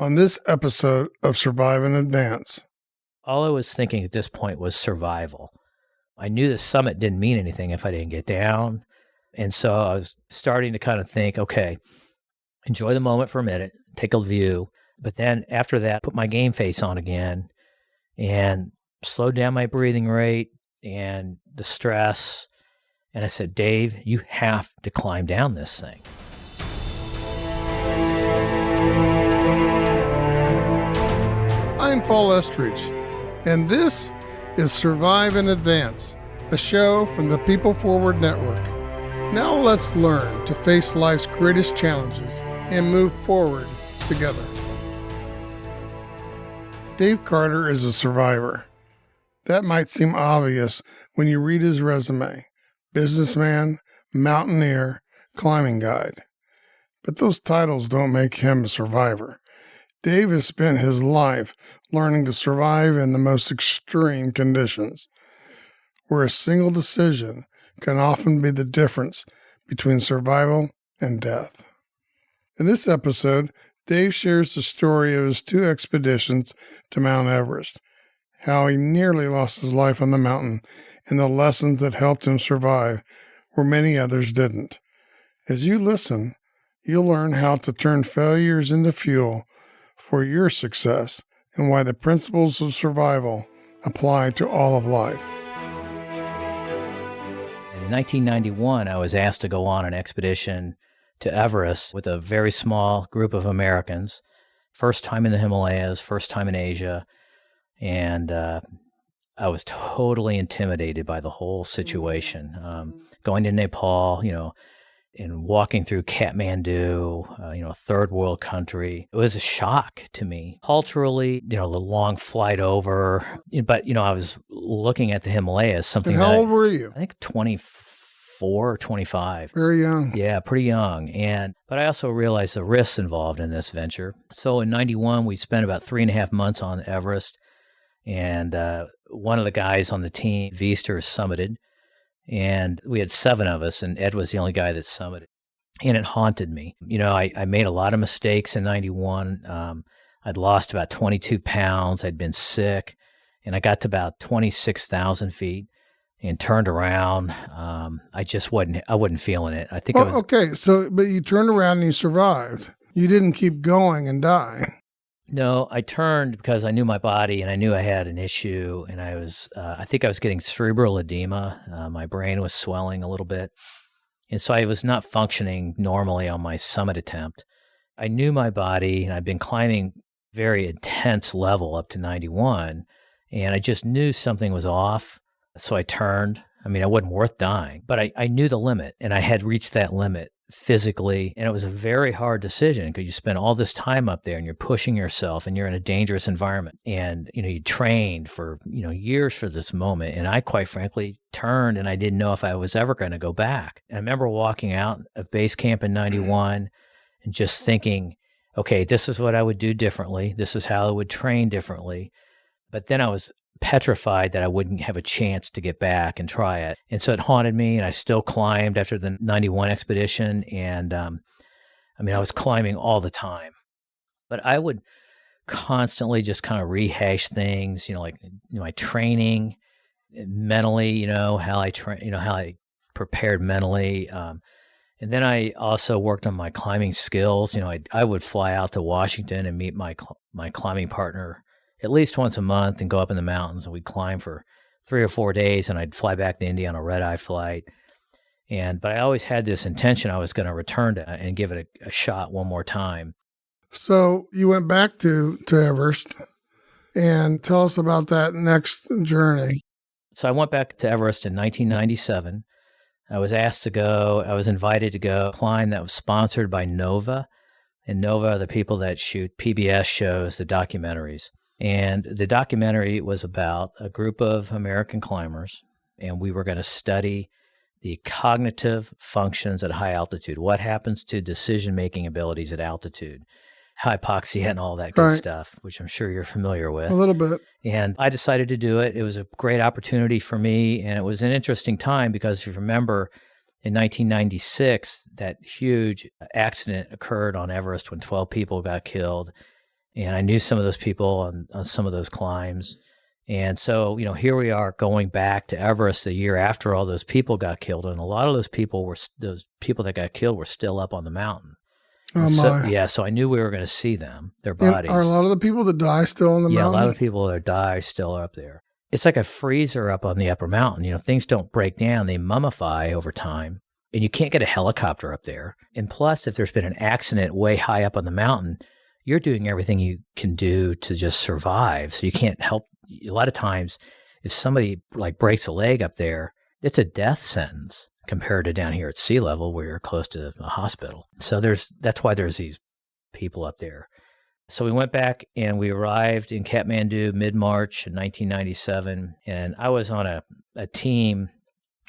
on this episode of Survive and Advance. All I was thinking at this point was survival. I knew the summit didn't mean anything if I didn't get down. And so I was starting to kind of think, okay, enjoy the moment for a minute, take a view. But then after that, put my game face on again and slowed down my breathing rate and the stress. And I said, Dave, you have to climb down this thing. I'm Paul Estridge, and this is Survive and Advance, a show from the People Forward Network. Now let's learn to face life's greatest challenges and move forward together. Dave Carter is a survivor. That might seem obvious when you read his resume: businessman, mountaineer, climbing guide. But those titles don't make him a survivor. Dave has spent his life learning to survive in the most extreme conditions, where a single decision can often be the difference between survival and death. In this episode, Dave shares the story of his 2 expeditions to Mount Everest, how he nearly lost his life on the mountain, and the lessons that helped him survive where many others didn't. As you listen, you'll learn how to turn failures into fuel for your success and why the principles of survival apply to all of life. In 1991, I was asked to go on an expedition to Everest with a very small group of Americans. First time in the Himalayas, first time in Asia. And I was totally intimidated by the whole situation. Going to Nepal, and walking through Kathmandu, a third world country, it was a shock to me. Culturally, the long flight over, but, I was looking at the Himalayas, something. And how old were you? I think 24 or 25. Very young. Yeah, pretty young. But I also realized the risks involved in this venture. So in 91, we spent about 3.5 months on Everest. And one of the guys on the team, Vister, summited. And we had 7 of us, and Ed was the only guy that summited. And it haunted me. I made a lot of mistakes in 91. I'd lost about 22 pounds. I'd been sick. And I got to about 26,000 feet and turned around. I wasn't feeling it. I think I was... Okay, but you turned around and you survived. You didn't keep going and die. No, I turned because I knew my body and I knew I had an issue, and I think I was getting cerebral edema. My brain was swelling a little bit. And so I was not functioning normally on my summit attempt. I knew my body, and I'd been climbing very intense level up to 91, and I just knew something was off. So I turned. I wasn't worth dying, but I knew the limit, and I had reached that limit physically, and it was a very hard decision because you spend all this time up there and you're pushing yourself and you're in a dangerous environment, and you trained for years for this moment. And I quite frankly turned, and I didn't know if I was ever going to go back. And I remember walking out of base camp in 91 and just thinking, okay, this is what I would do differently. This is how I would train differently. But then I was petrified that I wouldn't have a chance to get back and try it. And so it haunted me, and I still climbed after the 91 expedition. And I was climbing all the time. But I would constantly just kind of rehash things, my training mentally, how I prepared mentally. And then I also worked on my climbing skills. I would fly out to Washington and meet my climbing partner at least once a month and go up in the mountains, and we'd climb for 3 or 4 days, and I'd fly back to India on a red-eye flight. But I always had this intention I was going to return to and give it a shot one more time. So you went back to Everest, and tell us about that next journey. So I went back to Everest in 1997. I was invited to go climb that was sponsored by Nova. And Nova are the people that shoot PBS shows, the documentaries. And the documentary was about a group of American climbers, and we were going to study the cognitive functions at high altitude. What happens to decision-making abilities at altitude? Hypoxia and all that good stuff, which I'm sure you're familiar with. A little bit. And I decided to do it. It was a great opportunity for me, and it was an interesting time because if you remember, in 1996, that huge accident occurred on Everest when 12 people got killed. And I knew some of those people on some of those climbs. And so, here we are going back to Everest the year after all those people got killed. And a lot of those people that got killed were still up on the mountain. Oh, So, my. yeah, so I knew we were going to see them, their And bodies. are a lot of the people that die still on the Yeah, a mountain? lot of people that die still are up there. It's like a freezer up on the upper mountain. Things don't break down. They mummify over time. And you can't get a helicopter up there. And plus, if there's been an accident way high up on the mountain, you're doing everything you can do to just survive. So you can't help. A lot of times, if somebody breaks a leg up there, it's a death sentence compared to down here at sea level where you're close to a hospital. So that's why there's these people up there. So we went back and we arrived in Kathmandu mid-March in 1997. And I was on a team.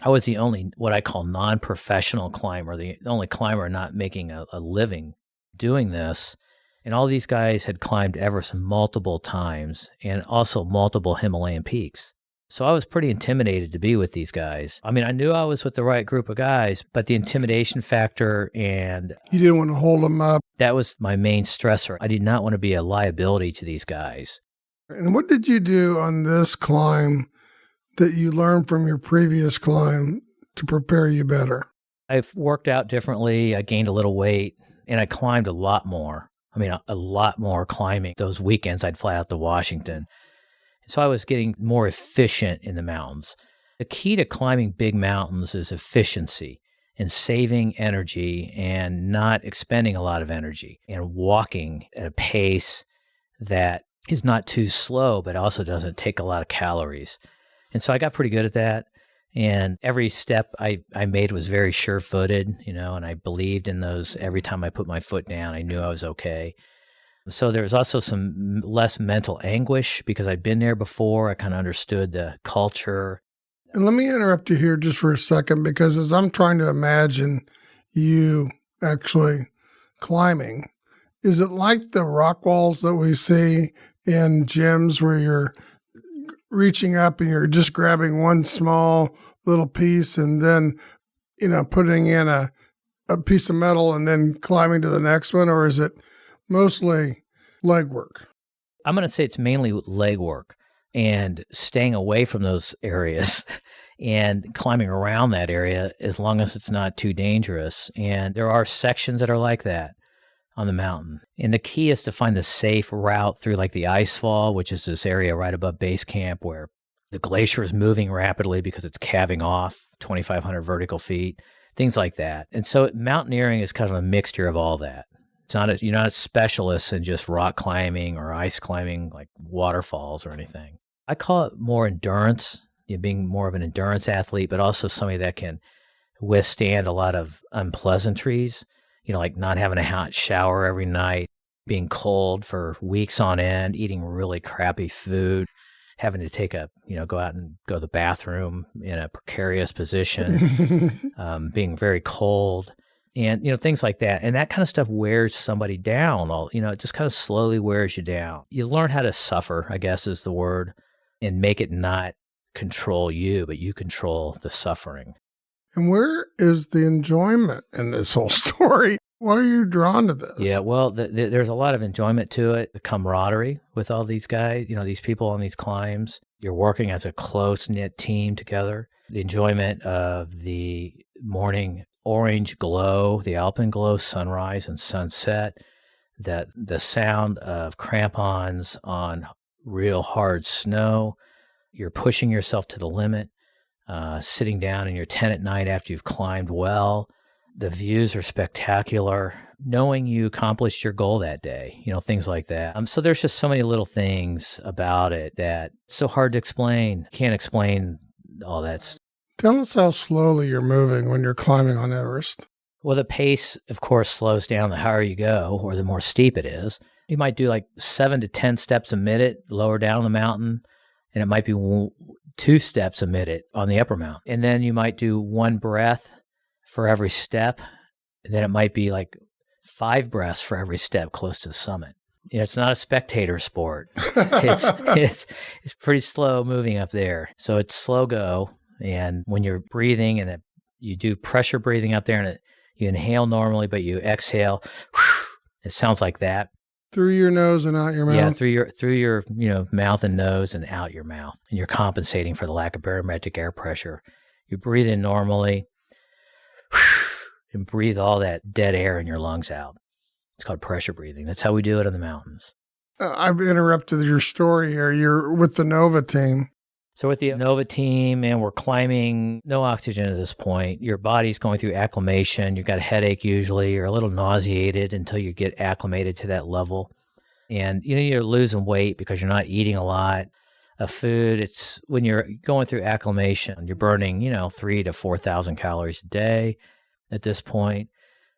I was the only what I call non-professional climber, the only climber not making a living doing this. And all these guys had climbed Everest multiple times and also multiple Himalayan peaks. So I was pretty intimidated to be with these guys. I mean, I knew I was with the right group of guys, but the intimidation factor and You didn't want to hold them up. that was my main stressor. I did not want to be a liability to these guys. And what did you do on this climb that you learned from your previous climb to prepare you better? I've worked out differently. I gained a little weight and I climbed a lot more. I mean, a lot more climbing. Those weekends I'd fly out to Washington. So I was getting more efficient in the mountains. The key to climbing big mountains is efficiency and saving energy and not expending a lot of energy and walking at a pace that is not too slow, but also doesn't take a lot of calories. And so I got pretty good at that. And every step I made was very sure-footed, and I believed in those. Every time I put my foot down, I knew I was okay. So there was also some less mental anguish because I'd been there before. I kind of understood the culture. And let me interrupt you here just for a second, because as I'm trying to imagine you actually climbing, is it like the rock walls that we see in gyms where you're reaching up and you're just grabbing one small little piece and then, putting in a piece of metal and then climbing to the next one? Or is it mostly leg work? I'm going to say it's mainly leg work and staying away from those areas and climbing around that area as long as it's not too dangerous. And there are sections that are like that on the mountain. And the key is to find the safe route through the ice fall, which is this area right above base camp where the glacier is moving rapidly because it's calving off 2,500 vertical feet, things like that. And so mountaineering is kind of a mixture of all that. You're not a specialist in just rock climbing or ice climbing like waterfalls or anything. I call it more endurance, being more of an endurance athlete, but also somebody that can withstand a lot of unpleasantries, like not having a hot shower every night, being cold for weeks on end, eating really crappy food, having to go out and go to the bathroom in a precarious position, being very cold. And, things like that. And that kind of stuff wears somebody down. It just kind of slowly wears you down. You learn how to suffer, I guess is the word, and make it not control you, but you control the suffering. And where is the enjoyment in this whole story? Why are you drawn to this? Yeah, well, there's a lot of enjoyment to it. The camaraderie with all these guys, these people on these climbs. You're working as a close-knit team together. The enjoyment of the morning orange glow, the alpenglow sunrise and sunset, the sound of crampons on real hard snow. You're pushing yourself to the limit, sitting down in your tent at night after you've climbed well. The views are spectacular. Knowing you accomplished your goal that day, things like that. So there's just so many little things about it that it's so hard to explain. Can't explain all that. Tell us how slowly you're moving when you're climbing on Everest. Well, the pace, of course, slows down the higher you go or the more steep it is. You might do 7 to 10 steps a minute lower down the mountain, and it might be 2 steps a minute on the upper mountain. And then you might do 1 breath for every step. And then it might be 5 breaths for every step close to the summit. It's not a spectator sport. It's pretty slow moving up there. So it's slow go. And when you're breathing and you do pressure breathing up there and you inhale normally, but you exhale, it sounds like that. Through your nose and out your mouth? Yeah, through your mouth and nose and out your mouth. And you're compensating for the lack of barometric air pressure. You breathe in normally and breathe all that dead air in your lungs out. It's called pressure breathing. That's how we do it in the mountains. I've interrupted your story here. You're with the Nova team. So with the Nova team, and we're climbing, no oxygen at this point. Your body's going through acclimation. You've got a headache usually. You're a little nauseated until you get acclimated to that level. And, you're losing weight because you're not eating a lot of food. It's when you're going through acclimation, you're burning, 3,000 to 4,000 calories a day at this point.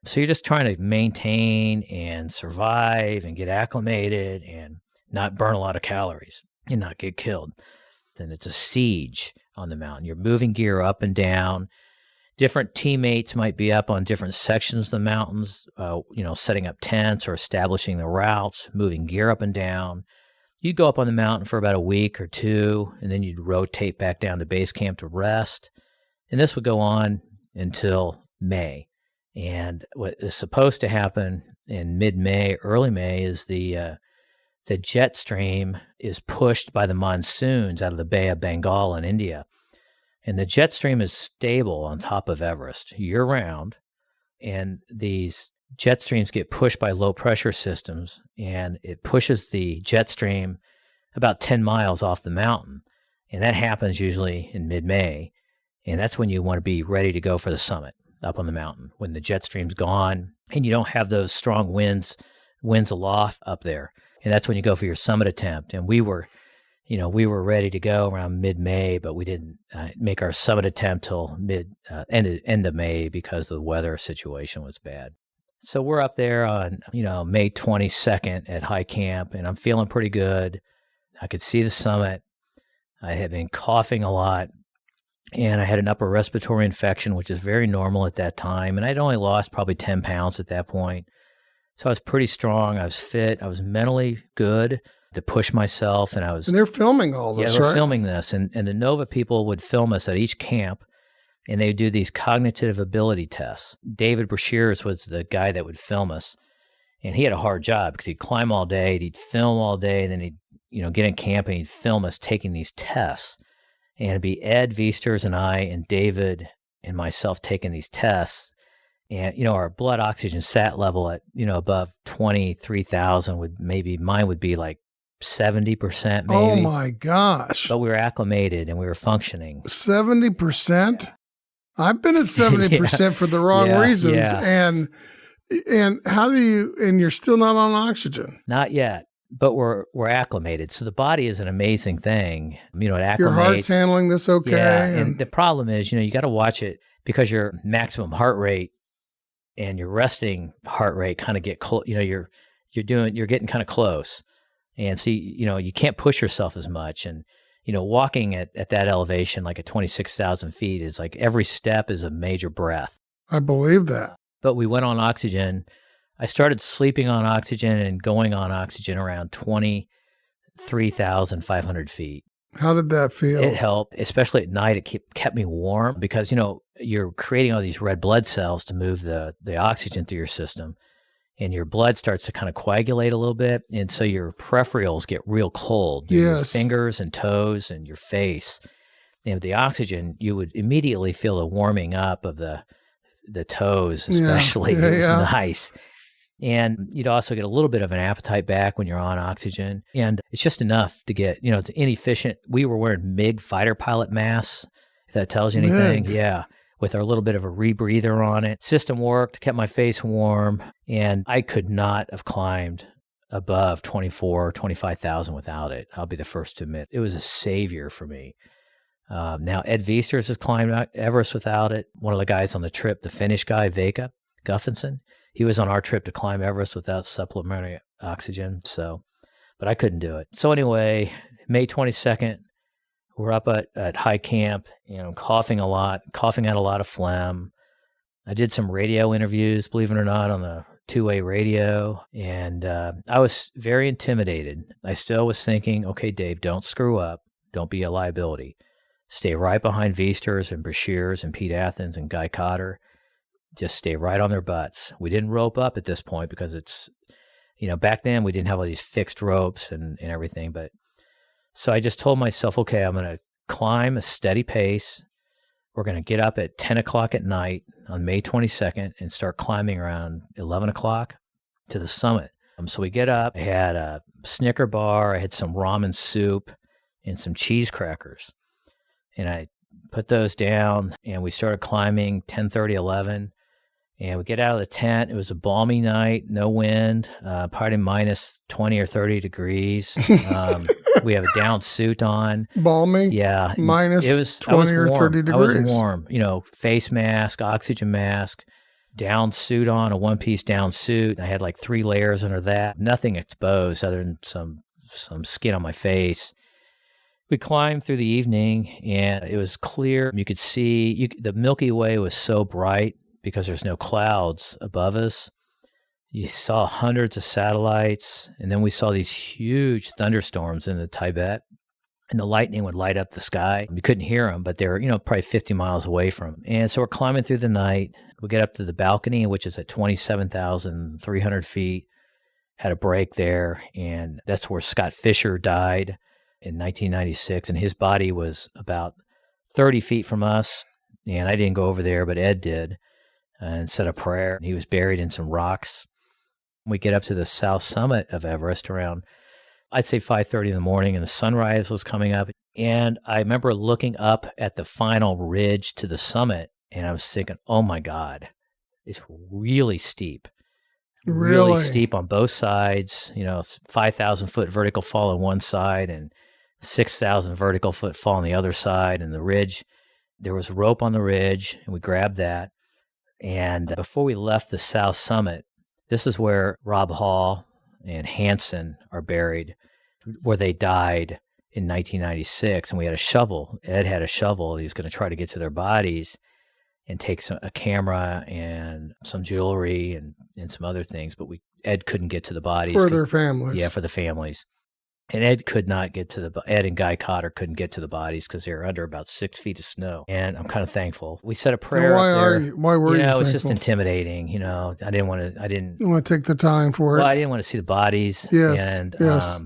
So you're just trying to maintain and survive and get acclimated and not burn a lot of calories and not get killed. Then it's a siege on the mountain. You're moving gear up and down. Different teammates might be up on different sections of the mountains, setting up tents or establishing the routes, moving gear up and down. You'd go up on the mountain for about a week or two, and then you'd rotate back down to base camp to rest. And this would go on until May. And what is supposed to happen in mid-May, early May, is the jet stream is pushed by the monsoons out of the Bay of Bengal in India. And the jet stream is stable on top of Everest year-round. And these jet streams get pushed by low-pressure systems, and it pushes the jet stream about 10 miles off the mountain. And that happens usually in mid-May. And that's when you want to be ready to go for the summit up on the mountain, when the jet stream's gone and you don't have those strong winds aloft up there. And that's when you go for your summit attempt. And we were ready to go around mid-May, but we didn't make our summit attempt till end of May because the weather situation was bad. So we're up there on, May 22nd at high camp, and I'm feeling pretty good. I could see the summit. I had been coughing a lot, and I had an upper respiratory infection, which is very normal at that time. And I'd only lost probably 10 pounds at that point. So I was pretty strong. I was fit. I was mentally good to push myself. And they're filming all this, right? Yeah, they're filming this. And the Nova people would film us at each camp, and they would do these cognitive ability tests. David Brashears was the guy that would film us. And he had a hard job because he'd climb all day, he'd film all day, and then he'd, get in camp and he'd film us taking these tests. And it'd be Ed Viesters and I and David and myself taking these tests. And, our blood oxygen sat level at, above 23,000 mine would be like 70% maybe. Oh my gosh. But we were acclimated and we were functioning. 70%? I've been at 70% yeah. for the wrong reasons. Yeah. And how do you, and you're still not on oxygen? Not yet. But we're acclimated. So the body is an amazing thing. It acclimates. Your heart's handling this okay. Yeah, and the problem is, you got to watch it because your maximum heart rate and your resting heart rate kind of get close. You're getting kind of close. And so, you can't push yourself as much. And, walking at that elevation, like at 26,000 feet, is like every step is a major breath. I believe that. But we went on oxygen. I started sleeping on oxygen and going on oxygen around 23,500 feet. How did that feel? It helped, especially at night. It kept me warm because, you're creating all these red blood cells to move the oxygen through your system. And your blood starts to kind of coagulate a little bit. And so your peripherals get real cold. Yes. Your fingers and toes and your face. And with the oxygen, you would immediately feel a warming up of the toes, especially. Yeah. It was nice. And you'd also get a little bit of an appetite back when you're on oxygen. And it's just enough to get, it's inefficient. We were wearing MiG fighter pilot masks, if that tells you anything. MiG. Yeah. With our little bit of a rebreather on it. System worked, kept my face warm. And I could not have climbed above 25,000 without it. I'll be the first to admit. It was a savior for me. Now, Ed Viesters has climbed Everest without it. One of the guys on the trip, the Finnish guy, Veikka Guffinson, he was on our trip to climb Everest without supplementary oxygen. But I couldn't do it. So anyway, May 22nd, we're up at high camp, coughing a lot, coughing out a lot of phlegm. I did some radio interviews, believe it or not, on the two-way radio. And I was very intimidated. I still was thinking, okay, Dave, don't screw up. Don't be a liability. Stay right behind Viesters and Brashears and Pete Athens and Guy Cotter. Just stay right on their butts. We didn't rope up at this point because it's, Back then we didn't have all these fixed ropes and everything. But so I just told myself, okay, I'm going to climb a steady pace. We're going to get up at 10 o'clock at night on May 22nd and start climbing around 11 o'clock to the summit. So we get up. I had a Snicker bar. I had some ramen soup and some cheese crackers. And I put those down, and we started climbing 10:30, 11. And we get out of the tent. It was a balmy night, no wind, probably minus 20 or 30 degrees. We have a down suit on. Balmy? Yeah. Minus 20 or 30 degrees. I was warm. Face mask, oxygen mask, down suit on, a one-piece down suit. I had like 3 layers under that. Nothing exposed other than some skin on my face. We climbed through the evening, and it was clear. You could see the Milky Way was so bright because there's no clouds above us. You saw hundreds of satellites, and then we saw these huge thunderstorms in the Tibet, and the lightning would light up the sky. We couldn't hear them, but they were, probably 50 miles away from them. And so we're climbing through the night. We get up to the balcony, which is at 27,300 feet. Had a break there, and that's where Scott Fisher died in 1996, and his body was about 30 feet from us. And I didn't go over there, but Ed did, and said a prayer. He was buried in some rocks. We get up to the south summit of Everest around, I'd say 5:30 in the morning, and the sunrise was coming up. And I remember looking up at the final ridge to the summit, and I was thinking, oh my God, it's really steep. Really steep on both sides. 5,000 foot vertical fall on one side and 6,000 vertical foot fall on the other side. And the ridge, there was rope on the ridge, and we grabbed that. And before we left the south summit, this is where Rob Hall and Hansen are buried, where they died in 1996. And we had a shovel. Ed had a shovel. He was going to try to get to their bodies and take a camera and some jewelry and some other things. But Ed couldn't get to the bodies. For their families. Yeah, for the families. And Ed could not get to Ed and Guy Cotter couldn't get to the bodies because they were under about 6 feet of snow. And I'm kind of thankful. We said a prayer. Now, why were you it was thankful? just intimidating. I didn't want to. You want to take the time for it. Well, I didn't want to see the bodies. Yes. And yes.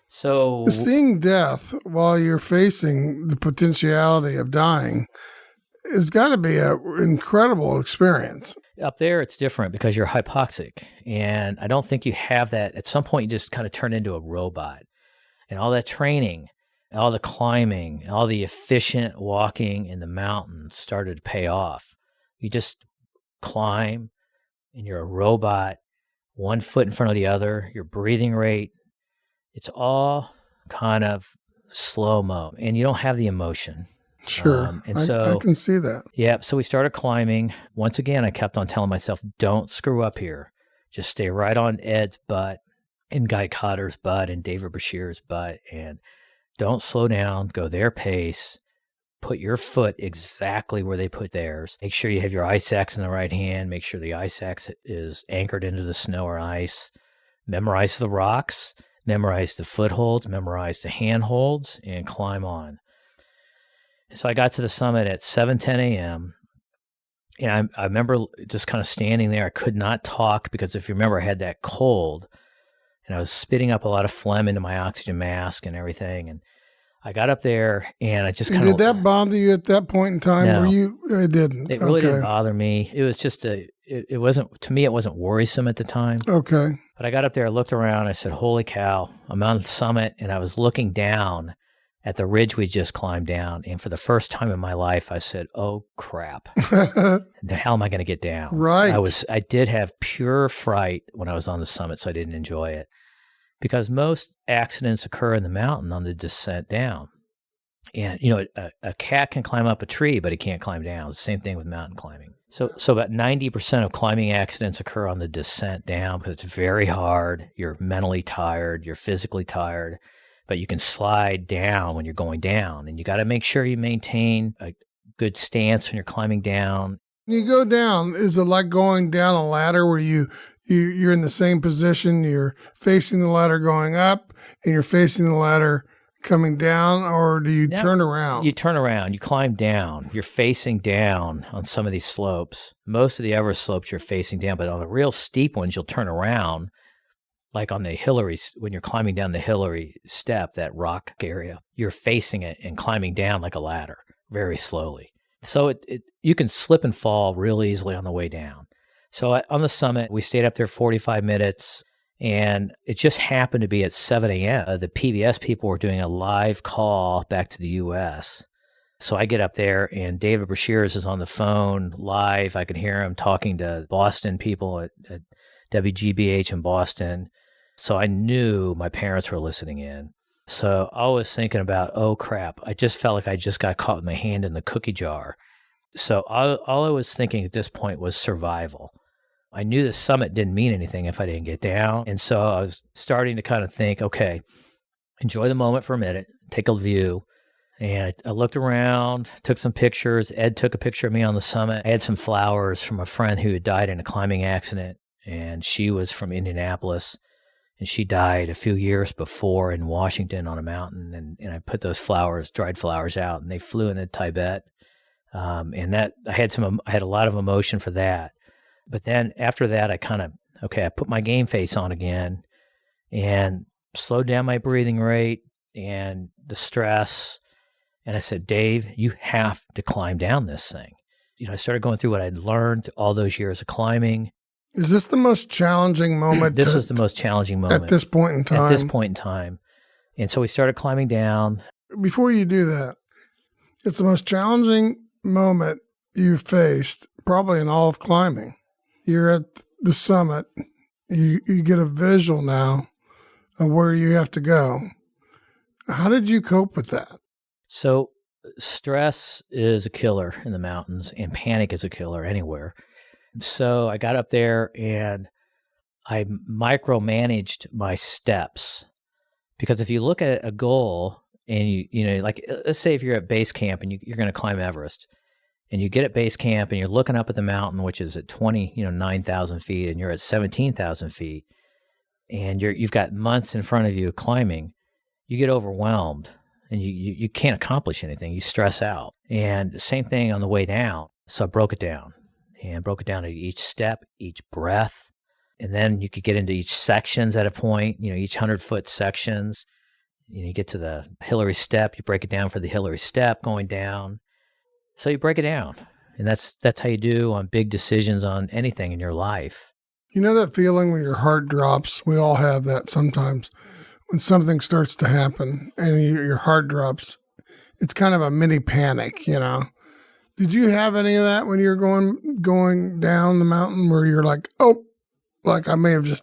So seeing death while you're facing the potentiality of dying has got to be an incredible experience. Up there, it's different because you're hypoxic. And I don't think you have that. At some point, you just kind of turn into a robot. And all that training, all the climbing, all the efficient walking in the mountains started to pay off. You just climb, and you're a robot, 1 foot in front of the other, your breathing rate. It's all kind of slow-mo, and you don't have the emotion. Sure. I can see that. Yeah. So we started climbing. Once again, I kept on telling myself, don't screw up here. Just stay right on Ed's butt and Guy Cotter's butt and David Bashir's butt, and don't slow down. Go their pace. Put your foot exactly where they put theirs. Make sure you have your ice axe in the right hand. Make sure the ice axe is anchored into the snow or ice. Memorize the rocks. Memorize the footholds. Memorize the handholds, and climb on. So I got to the summit at 7:10 a.m., and I remember just kind of standing there. I could not talk because if you remember, I had that cold, and I was spitting up a lot of phlegm into my oxygen mask and everything. And I got up there, and I just kind of... Did that bother you at that point in time? No. It didn't. It really didn't bother me. It was just it wasn't, to me, it wasn't worrisome at the time. Okay. But I got up there, I looked around, I said, holy cow, I'm on the summit, and I was looking down at the ridge we just climbed down. And for the first time in my life, I said, oh, crap. The hell am I going to get down? Right. I did have pure fright when I was on the summit, so I didn't enjoy it. Because most accidents occur in the mountain on the descent down. And, a cat can climb up a tree, but he can't climb down. It's the same thing with mountain climbing. So about 90% of climbing accidents occur on the descent down because it's very hard. You're mentally tired. You're physically tired. But you can slide down when you're going down. And you got to make sure you maintain a good stance when you're climbing down. When you go down, is it like going down a ladder where you're in the same position, you're facing the ladder going up, and you're facing the ladder coming down, or do you turn around? You turn around. You climb down. You're facing down on some of these slopes. Most of the Everest slopes you're facing down, but on the real steep ones, you'll turn around like on the Hillary, when you're climbing down the Hillary step, that rock area, you're facing it and climbing down like a ladder very slowly. So you can slip and fall real easily on the way down. So on the summit, we stayed up there 45 minutes, and it just happened to be at 7 a.m. The PBS people were doing a live call back to the U.S. So I get up there, and David Brashears is on the phone live. I can hear him talking to Boston people at WGBH in Boston. So I knew my parents were listening in. So I was thinking about, oh crap, I just felt like I just got caught with my hand in the cookie jar. So all I was thinking at this point was survival. I knew the summit didn't mean anything if I didn't get down. And so I was starting to kind of think, okay, enjoy the moment for a minute, take a view. And I looked around, took some pictures. Ed took a picture of me on the summit. I had some flowers from a friend who had died in a climbing accident, and she was from Indianapolis. And she died a few years before in Washington on a mountain. And I put those flowers, dried flowers out, and they flew into Tibet. And that I had a lot of emotion for that. But then after that, I put my game face on again and slowed down my breathing rate and the stress. And I said, Dave, you have to climb down this thing. I started going through what I'd learned all those years of climbing. Is this the most challenging moment? This was the most challenging moment. At this point in time? At this point in time. And so we started climbing down. Before you do that, it's the most challenging moment you faced probably in all of climbing. You're at the summit. You get a visual now of where you have to go. How did you cope with that? So stress is a killer in the mountains, and panic is a killer anywhere. So I got up there and I micromanaged my steps, because if you look at a goal and like let's say if you're at base camp and you're going to climb Everest, and you get at base camp and you're looking up at the mountain, which is at 9,000 feet, and you're at 17,000 feet, and you've got months in front of you climbing, you get overwhelmed and you can't accomplish anything. You stress out. And the same thing on the way down. So I broke it down to each step, each breath. And then you could get into each sections at a point, each 100-foot sections. You get to the Hillary step, you break it down for the Hillary step going down. So you break it down. And that's how you do on big decisions on anything in your life. You know that feeling when your heart drops? We all have that sometimes. When something starts to happen and your heart drops, it's kind of a mini panic, Did you have any of that when you're going down the mountain where you're like, oh, like I may have just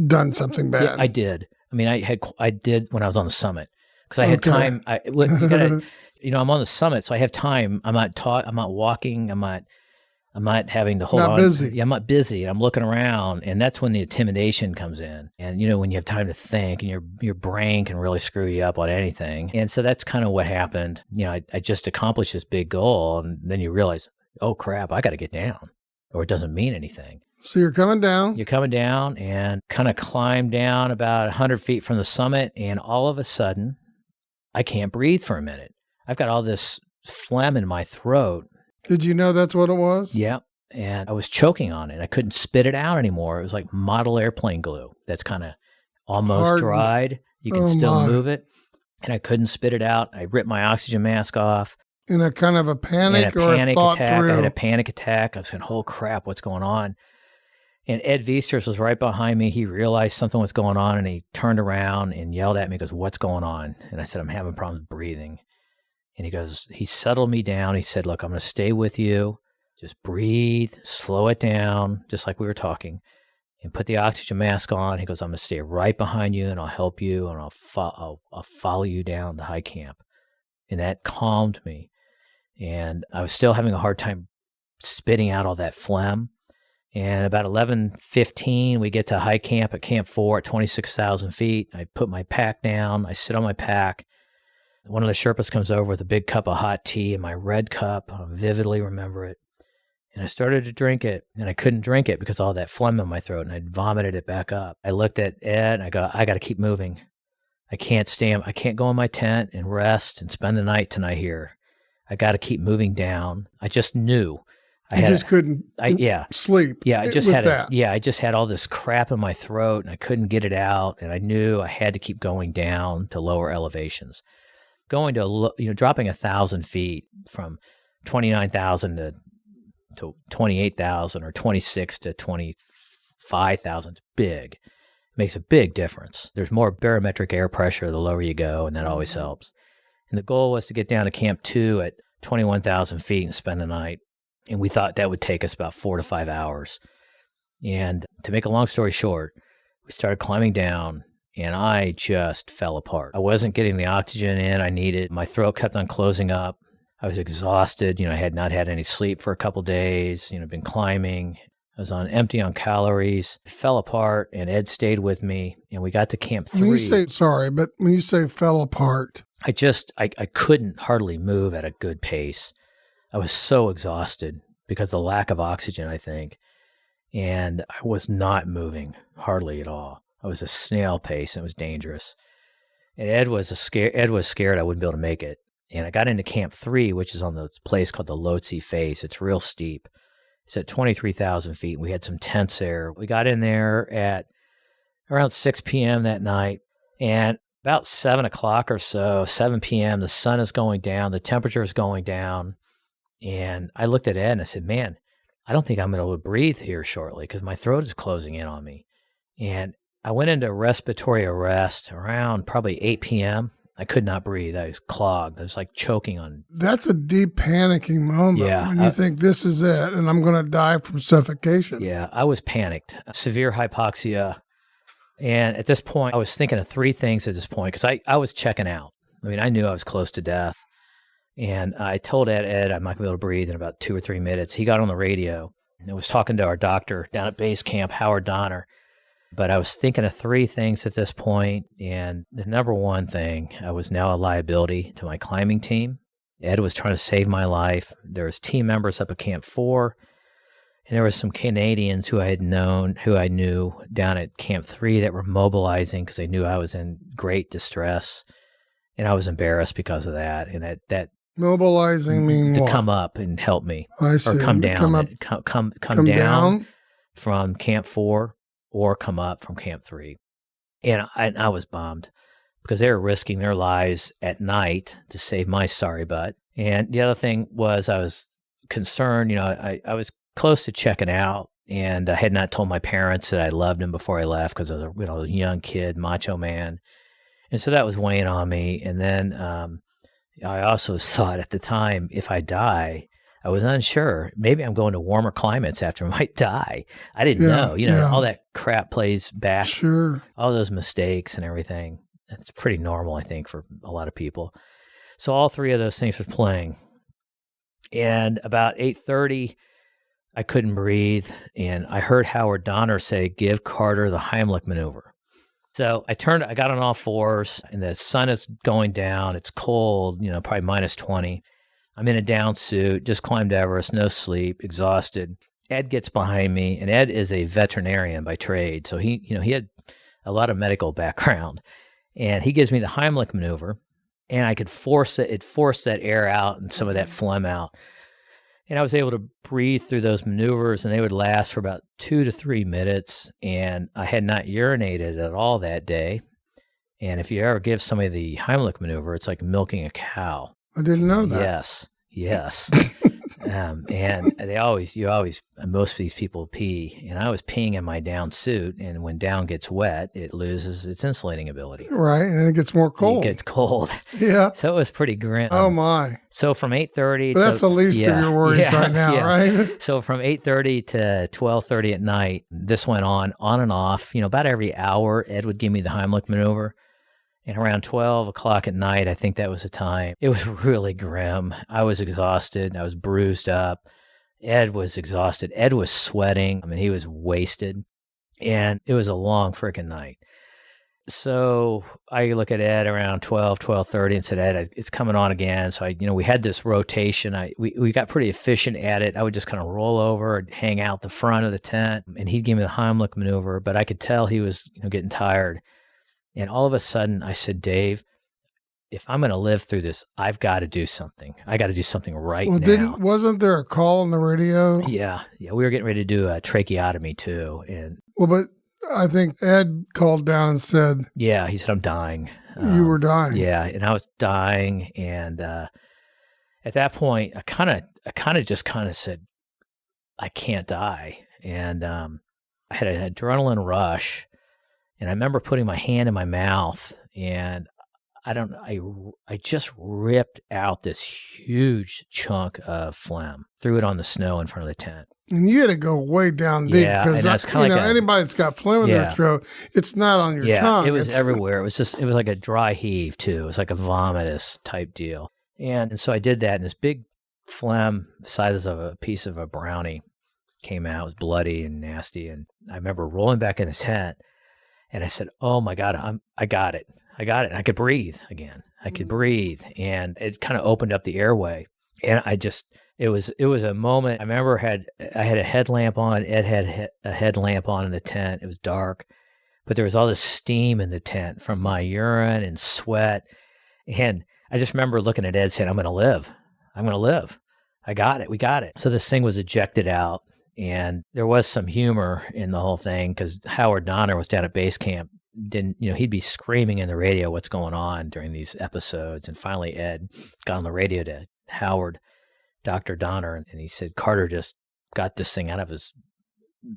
done something bad? Yeah, I did. I mean, I did when I was on the summit, because I had time. I'm on the summit, so I have time. I'm not walking. I'm not having to hold on. Busy. Yeah, I'm not busy. I'm looking around, and that's when the intimidation comes in. And when you have time to think, and your brain can really screw you up on anything. And so that's kind of what happened. I just accomplished this big goal, and then you realize, oh crap, I got to get down, or it doesn't mean anything. So you're coming down. You're coming down, and kind of climb down about 100 feet from the summit, and all of a sudden, I can't breathe for a minute. I've got all this phlegm in my throat. Did you know that's what it was? Yeah. And I was choking on it. I couldn't spit it out anymore. It was like model airplane glue that's kind of almost hardened. Dried. You can still move it. And I couldn't spit it out. I ripped my oxygen mask off. In a kind of a panic or a thought attack. through? I had a panic attack. I was saying, oh crap, what's going on? And Ed Viesters was right behind me. He realized something was going on, and he turned around and yelled at me. He goes, what's going on? And I said, I'm having problems breathing. And he settled me down. He said, look, I'm going to stay with you. Just breathe, slow it down, just like we were talking, and put the oxygen mask on. He goes, I'm going to stay right behind you, and I'll help you, and I'll follow you down to high camp. And that calmed me. And I was still having a hard time spitting out all that phlegm. And about 11:15, we get to high camp at Camp 4 at 26,000 feet. I put my pack down. I sit on my pack. One of the Sherpas comes over with a big cup of hot tea in my red cup. I vividly remember it. And I started to drink it, and I couldn't drink it because of all that phlegm in my throat, and I'd vomited it back up. I looked at Ed, and I go, I got to keep moving. I can't go in my tent and rest and spend the night tonight here. I got to keep moving down. I just knew. You just couldn't sleep. Yeah, I just had all this crap in my throat and I couldn't get it out, and I knew I had to keep going down to lower elevations. Going to dropping 1,000 feet from 29,000 to 28,000 or 26 to 25,000 is big. It makes a big difference. There's more barometric air pressure the lower you go, and that always helps. And the goal was to get down to Camp 2 at 21,000 feet and spend the night. And we thought that would take us about 4 to 5 hours. And to make a long story short, we started climbing down, and I just fell apart. I wasn't getting the oxygen in I needed. My throat kept on closing up. I was exhausted. I had not had any sleep for a couple days, been climbing. I was empty on calories, fell apart, and Ed stayed with me, and we got to Camp 3. When you say fell apart, I couldn't hardly move at a good pace. I was so exhausted because of the lack of oxygen, I think, and I was not moving hardly at all. I was a snail pace, and it was dangerous. And Ed was scared I wouldn't be able to make it. And I got into Camp 3, which is on this place called the Lhotse Face. It's real steep. It's at 23,000 feet. We had some tents there. We got in there at around 6 p.m. that night, and about 7 o'clock or so, 7 p.m., the sun is going down, the temperature is going down, and I looked at Ed and I said, man, I don't think I'm going to be able to breathe here shortly because my throat is closing in on me. And I went into respiratory arrest around probably 8 p.m. I could not breathe. I was clogged. I was like choking on. That's a deep panicking moment when you think this is it and I'm going to die from suffocation. Yeah, I was panicked. Severe hypoxia. And at this point, I was thinking of 3 things at this point because I was checking out. I mean, I knew I was close to death. And I told Ed I might be able to breathe in about 2 or 3 minutes. He got on the radio and was talking to our doctor down at base camp, Howard Donner. But I was thinking of 3 things at this point, and the number one thing, I was now a liability to my climbing team. Ed was trying to save my life. There was team members up at Camp 4, and there was some Canadians who I knew down at Camp 3 that were mobilizing because they knew I was in great distress, and I was embarrassed because of that. And that mobilizing mean to what? come up and help me, I see. Or come down, come down from Camp 4. Or come up from Camp 3. And I was bummed because they were risking their lives at night to save my sorry butt. And the other thing was I was concerned, I was close to checking out, and I had not told my parents that I loved them before I left because I was a young kid, macho man. And so that was weighing on me. And then I also thought at the time, if I die, I was unsure. Maybe I'm going to warmer climates after I might die. I didn't know. All that crap plays back. Sure. All those mistakes and everything. It's pretty normal, I think, for a lot of people. So all 3 of those things were playing. And about 8:30, I couldn't breathe. And I heard Howard Donner say, give Carter the Heimlich maneuver. So I got on all 4s, and the sun is going down. It's cold, probably minus 20. I'm in a down suit, just climbed Everest, no sleep, exhausted. Ed gets behind me, and Ed is a veterinarian by trade, so he had a lot of medical background. And he gives me the Heimlich maneuver, and I could force it. It forced that air out and some of that phlegm out. And I was able to breathe through those maneuvers, and they would last for about 2 to 3 minutes. And I had not urinated at all that day. And if you ever give somebody the Heimlich maneuver, it's like milking a cow. I didn't know that. Yes. And most of these people pee, and I was peeing in my down suit, and when down gets wet, it loses its insulating ability. Right, and it gets more cold. It gets cold. Yeah. So it was pretty grim. Oh, my. So from 8:30 that's the least of your worries right now, right? So from 8:30 to 12:30 at night, this went on and off. About every hour, Ed would give me the Heimlich maneuver. And around 12 o'clock at night, I think that was the time. It was really grim. I was exhausted. I was bruised up. Ed was exhausted. Ed was sweating. I mean, he was wasted. And it was a long freaking night. So I look at Ed around 12:30 and said, Ed, it's coming on again. So we had this rotation. We got pretty efficient at it. I would just kind of roll over and hang out the front of the tent, and he'd give me the Heimlich maneuver, but I could tell he was getting tired. And all of a sudden I said, Dave, if I'm going to live through this, I've got to do something. I got to do something right Well, now. wasn't there a call on the radio? Yeah. We were getting ready to do a tracheotomy too. And Well, but I think Ed called down and said, yeah, he said, I'm dying. you were dying. Yeah. And I was dying. And at that point, I kind of just said, I can't die. And I had an adrenaline rush. And I remember putting my hand in my mouth, and I just ripped out this huge chunk of phlegm, threw it on the snow in front of the tent. And you had to go way down deep because anybody that's got phlegm in their throat, it's not on your tongue. It was everywhere. It was like a dry heave too. It was like a vomitous type deal. And so I did that, and this big phlegm, the size of a piece of a brownie, came out. It was bloody and nasty. And I remember rolling back in the tent, and I said, "Oh my God, I got it. I got it." And I could breathe again. I could breathe, and it kind of opened up the airway. And it was a moment. I remember I had a headlamp on. Ed had a headlamp on in the tent. It was dark, but there was all this steam in the tent from my urine and sweat. And I just remember looking at Ed saying, "I'm going to live. I'm going to live. I got it. We got it." So this thing was ejected out. And there was some humor in the whole thing because Howard Donner was down at base camp. He'd be screaming in the radio what's going on during these episodes. And finally, Ed got on the radio to Howard, Dr. Donner, and he said, "Carter just got this thing out of his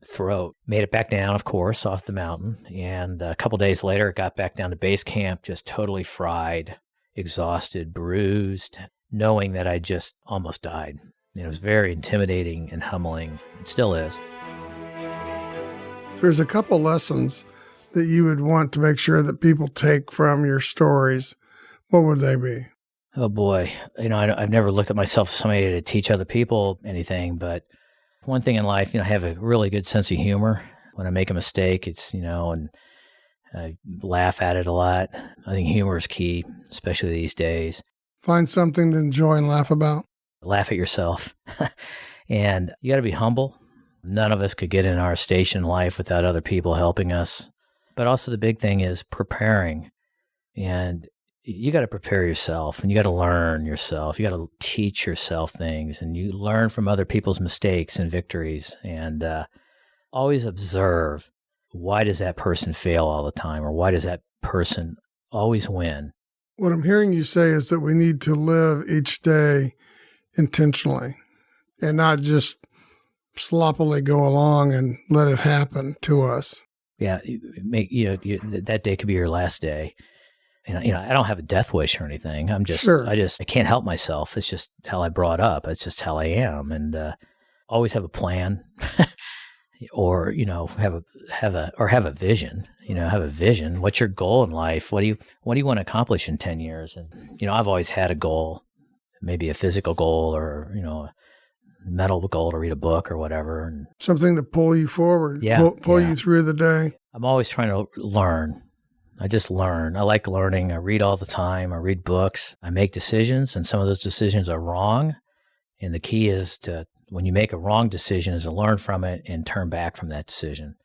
throat." Made it back down, of course, off the mountain. And a couple days later, it got back down to base camp, just totally fried, exhausted, bruised, knowing that I just almost died. It was very intimidating and humbling. It still is. There's a couple lessons that you would want to make sure that people take from your stories. What would they be? Oh boy. I've never looked at myself as somebody to teach other people anything, but one thing in life, I have a really good sense of humor. When I make a mistake, and I laugh at it a lot. I think humor is key, especially these days. Find something to enjoy and laugh about. Laugh at yourself. And you got to be humble. None of us could get in our station in life without other people helping us. But also the big thing is preparing. And you got to prepare yourself, and you got to learn yourself. You got to teach yourself things, and you learn from other people's mistakes and victories. And always observe, why does that person fail all the time? Or why does that person always win? What I'm hearing you say is that we need to live each day intentionally and not just sloppily go along and let it happen to us. Yeah, that day could be your last day. And I don't have a death wish or anything. I'm just, sure. I can't help myself. It's just how I brought up. It's just how I am, and always have a plan, or have a vision. Have a vision. What's your goal in life? What do you want to accomplish in 10 years? And I've always had a goal. Maybe a physical goal, or a mental goal to read a book or whatever, and something to pull you forward, pull you through the day. I'm always trying to learn. I just learn. I like learning. I read all the time. I read books. I make decisions, and some of those decisions are wrong. And the key is when you make a wrong decision, is to learn from it and turn back from that decision.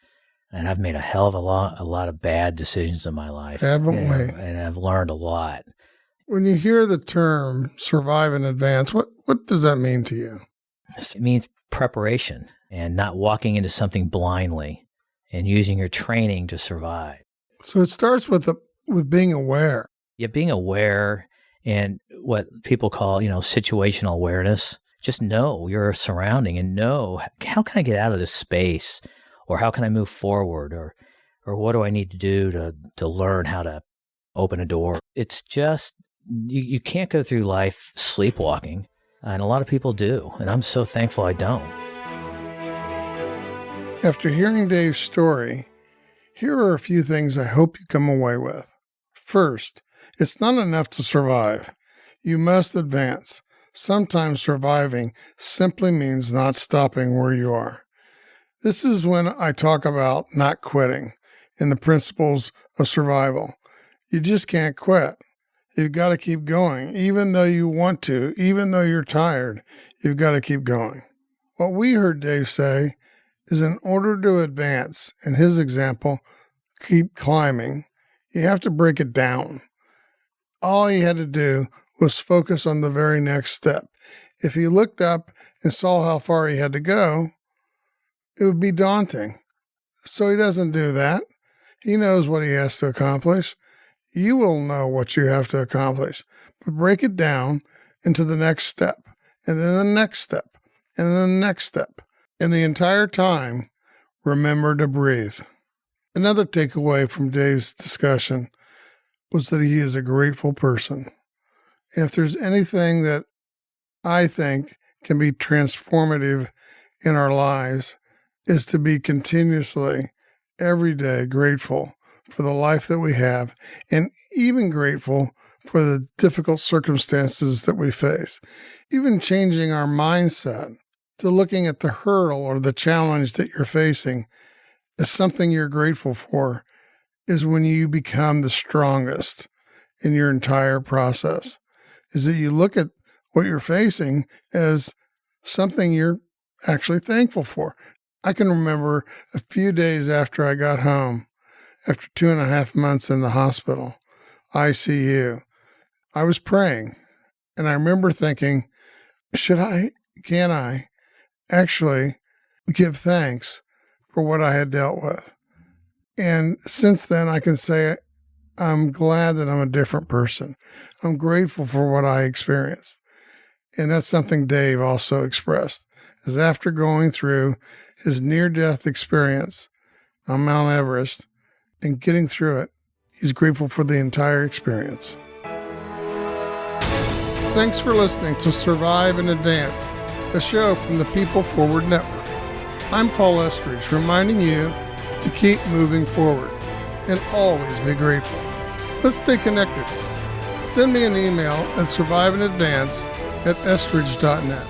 And I've made a hell of a lot of bad decisions in my life. Haven't we? And I've learned a lot. When you hear the term survive in advance, what does that mean to you? It means preparation and not walking into something blindly, and using your training to survive. So it starts with being aware. Yeah, being aware, and what people call, situational awareness. Just know your surrounding and know, how can I get out of this space, or how can I move forward, or what do I need to do to learn how to open a door. It's just, you can't go through life sleepwalking, and a lot of people do, and I'm so thankful I don't. After hearing Dave's story, here are a few things I hope you come away with. First, it's not enough to survive. You must advance. Sometimes surviving simply means not stopping where you are. This is when I talk about not quitting and the principles of survival. You just can't quit. You've got to keep going. Even though you want to, even though you're tired, you've got to keep going. What we heard Dave say is, in order to advance, in his example, keep climbing, you have to break it down. All he had to do was focus on the very next step. If he looked up and saw how far he had to go, it would be daunting. So he doesn't do that. He knows what he has to accomplish. You will know what you have to accomplish, but break it down into the next step, and then the next step, and then the next step. And the entire time, remember to breathe. Another takeaway from Dave's discussion was that he is a grateful person. And if there's anything that I think can be transformative in our lives, is to be continuously, every day, grateful for the life that we have, and even grateful for the difficult circumstances that we face. Even changing our mindset to looking at the hurdle or the challenge that you're facing as something you're grateful for is when you become the strongest in your entire process. Is that you look at what you're facing as something you're actually thankful for. I can remember a few days after I got home, after 2.5 months in the hospital, ICU, I was praying. And I remember thinking, can I actually give thanks for what I had dealt with? And since then, I can say I'm glad that I'm a different person. I'm grateful for what I experienced. And that's something Dave also expressed, is after going through his near-death experience on Mount Everest and getting through it, he's grateful for the entire experience. Thanks for listening to Survive and Advance, a show from the People Forward Network. I'm Paul Estridge, reminding you to keep moving forward and always be grateful. Let's stay connected. Send me an email at surviveandadvance@estridge.net.